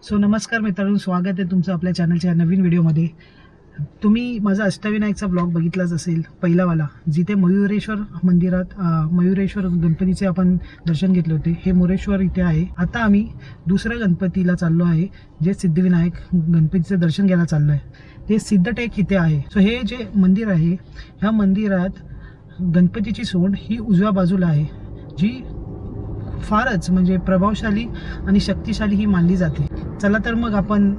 So नमस्कार मित्रांनो, स्वागत आहे तुमचं आपल्या चॅनलच्या नवीन व्हिडिओमध्ये। तुम्ही माझा अष्टविनायकचा ब्लॉग बघितलाच असेल, पहिलावाला, जिथे मयुरेश्वर मंदिरात मयुरेश्वर गणपतीचे आपण दर्शन घेतले होते। हे मोरेश्वर इथे आहे। आता आम्ही दुसऱ्या गणपतीला चाललो आहे, जे सिद्धिविनायक गणपतीचे दर्शन घ्यायला चाललो आहे। ते सिद्धटेक इथे आहे। सो हे जे मंदिर आहे, ह्या मंदिरात गणपतीची सोंड ही उजव्या बाजूला आहे, जी फारच म्हणजे प्रभावशाली आणि शक्तिशाली ही मानली जाते। चला तर मग आपण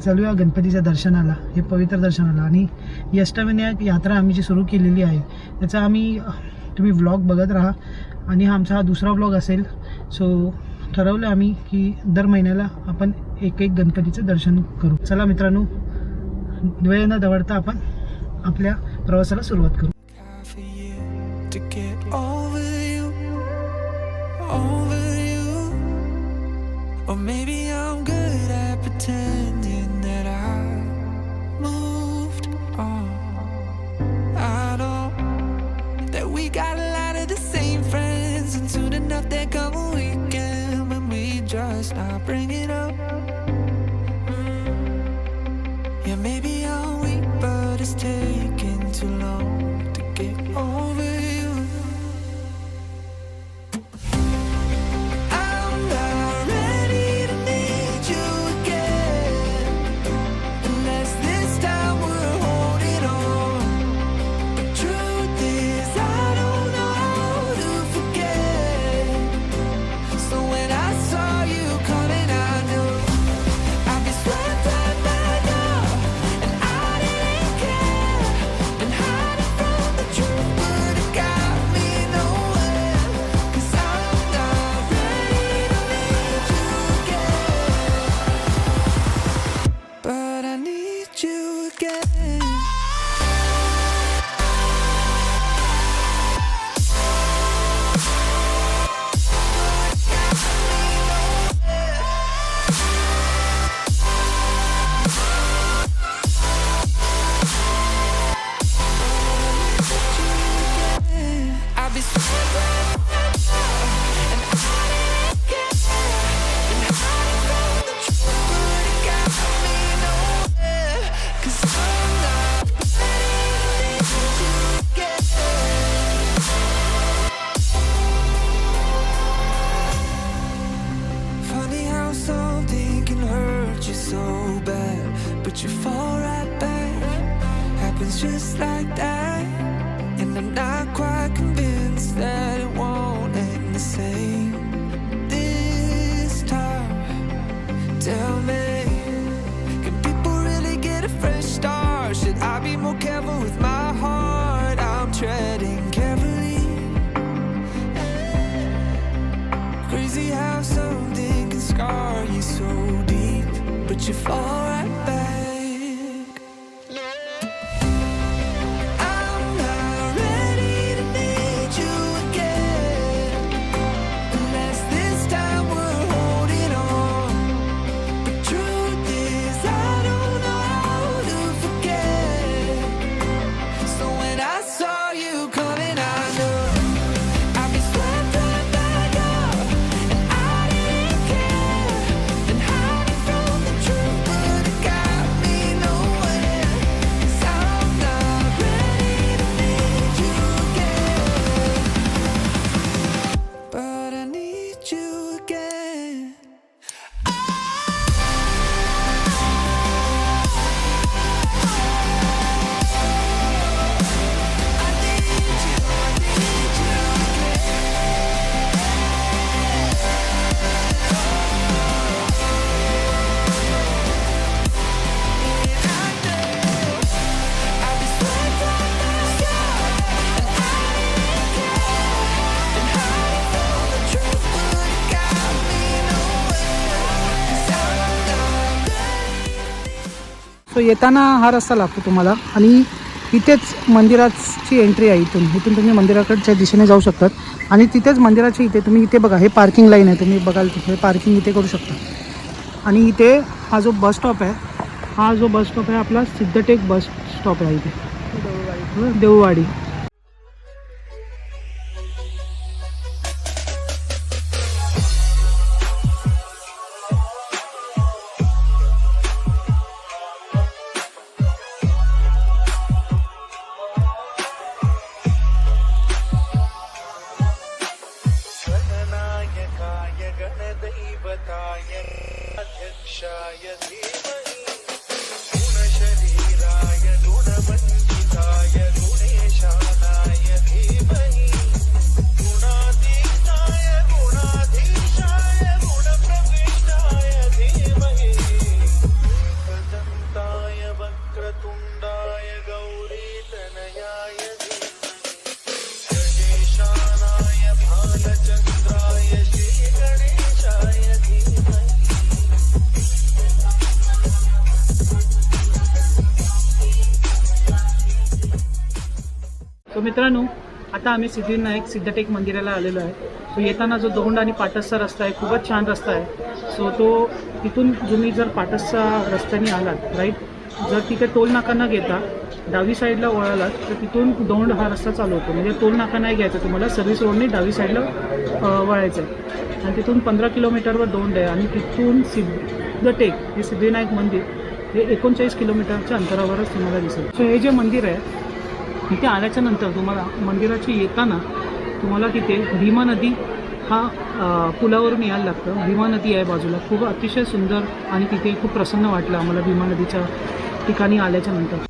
चालूया गणपतीच्या दर्शनाला, हे पवित्र दर्शनाला। आणि ही अष्टविनायक यात्रा आम्ही जी सुरू केलेली आहे, त्याचा तुम्ही व्लॉग बघत राहा। आणि हा दुसरा व्लॉग असेल। सो ठरवलं आम्ही की दर महिन्याला आपण एक गणपतीचं दर्शन करू। चला मित्रांनो, वेळ न दवडता आपण आपल्या प्रवासाला सुरुवात करू। Or maybe I'm good at pretending that I moved on. I know that we got a lot of the same friends, and soon enough there come a weekend when we just not bring it up. Yeah, maybe I'm weak, but it's taking too long to get over you. But you fall right back, happens just like that. And I'm not quite convinced that it won't end the same this time. Tell me, can people really get a fresh start? Should I be more careful with my heart? I'm treading carefully. Crazy how something can scar you so deep, but you fall right back. So येताना हा रस्ता लागतो तुम्हाला, आणि इथेच मंदिराची entry आहे। इथून तुम्ही मंदिराकडच्या दिशेने जाऊ शकतात। आणि तिथेच मंदिराच्या इथे तुम्ही इथे बघा, हे पार्किंग लाईन आहे, तुम्ही बघाल तिथे पार्किंग इथे करू शकता। आणि इथे हा जो बस स्टॉप आहे, आपला सिद्धटेक बस स्टॉप आहे इथे, देऊळवाडी। तो मित्रांनो, आता आम्ही सिद्धिविनायक सिद्धटेक मंदिराला आलेलो आहे. सो येताना जो दौंड आणि पाटसचा रस्ता आहे, खूपच छान रस्ता आहे. सो तो तिथून तुम्ही जर पाटसचा रस्त्याने आलात राईट, जर तिथे टोल नाका न घेता डावी साईडला वळालात तर तिथून दौंड हा रस्ता चालू होतो. म्हणजे टोल नाका नाही घ्यायचा तुम्हाला, सर्व्हिस रोडने डावी साईडला वळायचं आहे आणि तिथून 15 किलोमीटरवर दौंड आहे. आणि तिथून सिद्धटेक हे सिद्धिविनायक मंदिर हे 39 किलोमीटरच्या अंतरावरच तुम्हाला दिसेल. सो हे जे मंदिर आहे इथे आल्याच्या नंतर तुम्हाला मंदिराची येताना तुम्हाला तिथे भीमा नदी हा पुलावरून यायला लागतं. भीमा नदी आहे बाजूला, खूप अतिशय सुंदर आणि तिथे खूप प्रसन्न वाटलं आम्हाला भीमा नदीच्या ठिकाणी आल्याच्या नंतर.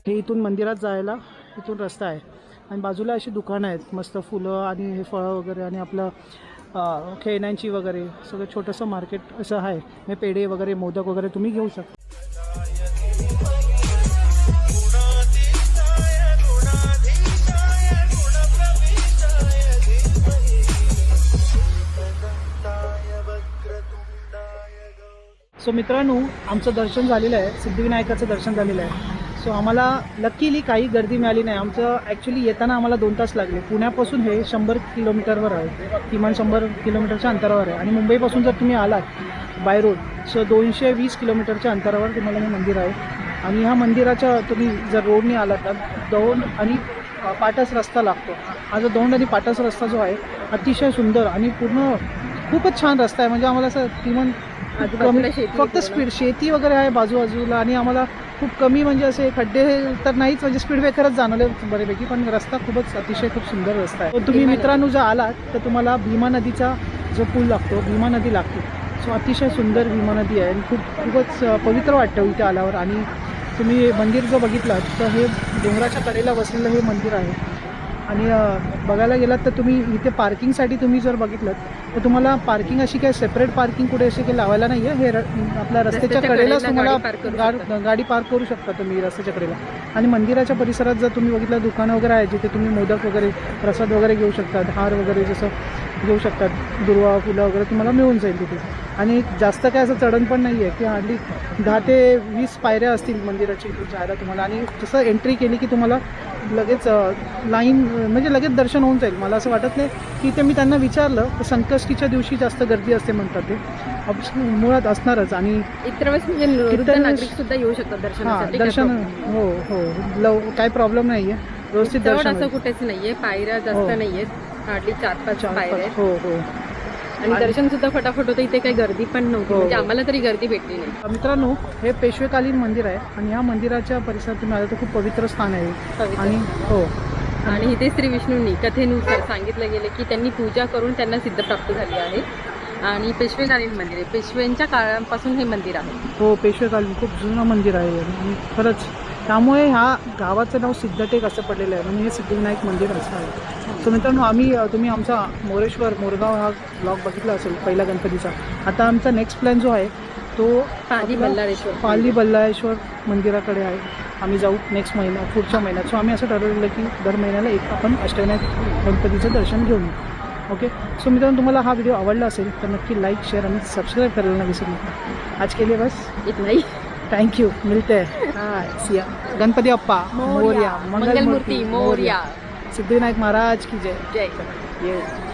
हे इथून मंदिरात जायला इथून रस्ता आहे आणि बाजूला अशी दुकानं आहेत, मस्त फुलं आणि हे फळं वगैरे आणि आपलं खेळण्यांची वगैरे सगळं छोटंसं मार्केट असं आहे. हे पेढे वगैरे मोदक वगैरे तुम्ही घेऊ शकता. सो मित्रांनो, आमचं दर्शन झालेलं आहे, सिद्धिविनायकाचं दर्शन झालेलं आहे. सो आम्हाला लकीली काही गर्दी मिळाली नाही. आमचं ॲक्च्युली येताना आम्हाला 2 तास लागले. पुण्यापासून हे 100 किलोमीटरवर आहे, किमान 100 किलोमीटरच्या अंतरावर आहे. आणि मुंबईपासून जर तुम्ही आलात बाय रोड सो 220 किलोमीटरच्या अंतरावर तुम्हाला हे मंदिर आहे. आणि ह्या मंदिराच्या तुम्ही जर रोडने आलात तर दौंड आणि पाटस रस्ता लागतो. हा जो दौंड आणि पाटस रस्ता जो आहे अतिशय सुंदर आणि पूर्ण खूपच छान रस्ता आहे. म्हणजे आम्हाला असं किमान फक्त स्पीड शेती वगैरे आहे बाजूबाजूला आणि आम्हाला खूप कमी म्हणजे असे खड्डे तर नाहीच, म्हणजे स्पीड ब्रेकरच जाणवले बऱ्यापैकी, पण रस्ता खूपच अतिशय खूप सुंदर रस्ता आहे. तुम्ही मित्रांनो जर आलात तर तुम्हाला भीमा नदीचा जो पूल लागतो, भीमा नदी लागते. सो अतिशय सुंदर भीमा नदी आहे आणि खूपच पवित्र वाटतं इथे आल्यावर. आणि तुम्ही मंदिर जर बघितलात तर हे डोंगराच्या कडेला बसलेलं हे मंदिर आहे. आणि बघायला गेलात तर तुम्ही इथे पार्किंगसाठी तुम्ही जर बघितलं तर तुम्हाला पार्किंग अशी काही सेपरेट पार्किंग कुठे अशी काही लावायला नाही आहे. हे आपल्या रस्त्याच्या कडेलाच तुम्हाला गाडी पार्क करू शकता तुम्ही रस्त्याच्या कडेला. आणि मंदिराच्या परिसरात जर तुम्ही बघितलं दुकानं वगैरे आहेत जिथे तुम्ही मोदक वगैरे प्रसाद वगैरे घेऊ शकतात, हार वगैरे जसं घेऊ शकतात, दुर्वा फुलं वगैरे तुम्हाला मिळून जाईल तिथे. आणि जास्त काय असं चढण पण नाही आहे की हार्डली 10 ते 20 पायऱ्या असतील मंदिराची इथून जायला तुम्हाला. आणि जसं एंट्री केली की तुम्हाला लगेच लाईन म्हणजे लगेच दर्शन होऊन जाईल. मला असं वाटत नाही की ते मी त्यांना विचारलं तर संकष्टीच्या दिवशी जास्त गर्दी असते म्हणतात, ते मुळात असणारच. आणि इतर वेळेस म्हणजे नागरिक सुद्धा येऊ शकतात दर्शनासाठी. दर्शन हो काय प्रॉब्लेम नाही आहे, व्यवस्थित दर्शन. असं कुठेच नाहीये, पायऱ्या जास्त नाहीयेत, हार्डली 4-5 पायऱ्या आहेत. हो आणि दर्शन सुद्धा फटाफट होतं, इथे काही गर्दी पण नव्हती, म्हणजे आम्हाला तरी गर्दी भेटली नाही. मित्रांनो, हे पेशवेकालीन मंदिर आहे आणि ह्या मंदिराच्या परिसरात तुम्ही आलं तर खूप पवित्र स्थान आहे. आणि इथे श्री विष्णूंनी कथेनुसार सांगितलं गेलं की त्यांनी पूजा करून त्यांना सिद्धप्राप्त झाली आहे. आणि पेशवेकालीन मंदिर आहे, पेशव्यांच्या काळापासून हे मंदिर आहे. हो, पेशवेकालीन खूप जुनं मंदिर आहे आणि खरंच त्यामुळे ह्या गावाचं नाव सिद्धटेक असं पडलेलं आहे, म्हणजे हे सिद्धिविनायक मंदिर असं आहे. सो मित्रांनो, तुम्ही आमचा मोरगाव हा ब्लॉग बघितला असेल पहिल्या गणपतीचा. आता आमचा नेक्स्ट प्लॅन जो आहे तो पाली बल्लाळेश्वर मंदिराकडे आहे. आम्ही जाऊ नेक्स्ट पुढच्या महिन्यात. सो आम्ही असं ठरवलेलं की दर महिन्याला एक आपण अष्टविनायक गणपतीचं दर्शन घेऊन येऊ. ओके, सो मित्रांनो, तुम्हाला हा व्हिडिओ आवडला असेल तर नक्की लाईक, शेअर आणि सबस्क्राईब करायला नाही विसरू नका. आज के लिए बस इतना ही. थैंक यू, मिलते हैं. सिया गणपति अप्पा मोरया, मंगल मूर्ति मोरया. सिद्धिविनायक महाराज की जय. जय.